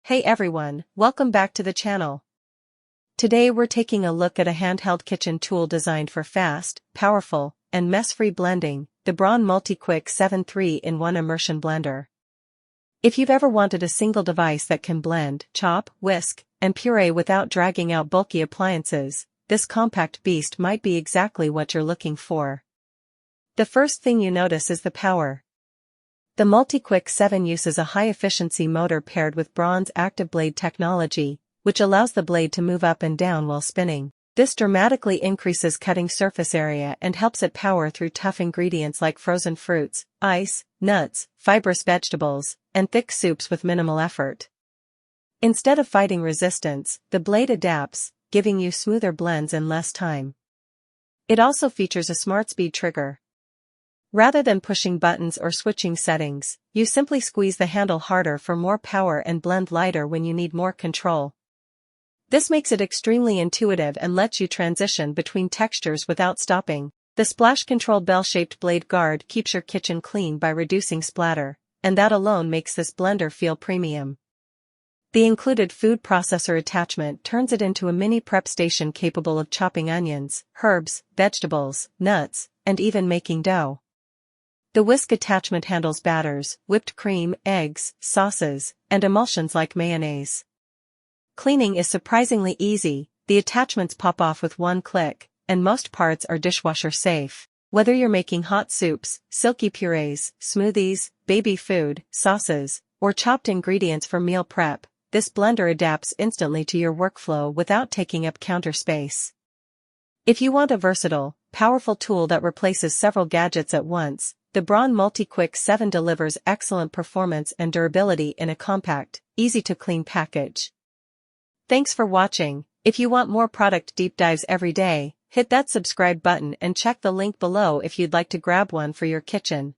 Hey everyone, welcome back to the channel. Today we're taking a look at a handheld kitchen tool designed for fast, powerful, and mess-free blending, the Braun MultiQuick 7 3-in-1 Immersion Blender. If you've ever wanted a single device that can blend, chop, whisk, and puree without dragging out bulky appliances, this compact beast might be exactly what you're looking for. The first thing you notice is the power. The MultiQuick 7 uses a high-efficiency motor paired with Braun's ActiveBlade Technology, which allows the blade to move up and down while spinning. This dramatically increases cutting surface area and helps it power through tough ingredients like frozen fruits, ice, nuts, fibrous vegetables, and thick soups with minimal effort. Instead of fighting resistance, the blade adapts, giving you smoother blends in less time. It also features a SmartSpeed trigger. Rather than pushing buttons or switching settings, you simply squeeze the handle harder for more power and blend lighter when you need more control. This makes it extremely intuitive and lets you transition between textures without stopping. The splash-controlled bell-shaped blade guard keeps your kitchen clean by reducing splatter, and that alone makes this blender feel premium. The included food processor attachment turns it into a mini prep station capable of chopping onions, herbs, vegetables, nuts, and even making dough. The Whisk attachment handles batters, whipped cream, eggs, sauces, and emulsions like mayonnaise. Cleaning is surprisingly easy, the attachments pop off with one click, and most parts are dishwasher safe. Whether you're making hot soups, silky purees, smoothies, baby food, sauces, or chopped ingredients for meal prep, this blender adapts instantly to your workflow without taking up counter space. If you want a versatile, powerful tool that replaces several gadgets at once, the Braun MultiQuick 7 delivers excellent performance and durability in a compact, easy-to-clean package. Thanks for watching. If you want more product deep dives every day, hit that subscribe button and check the link below if you'd like to grab one for your kitchen.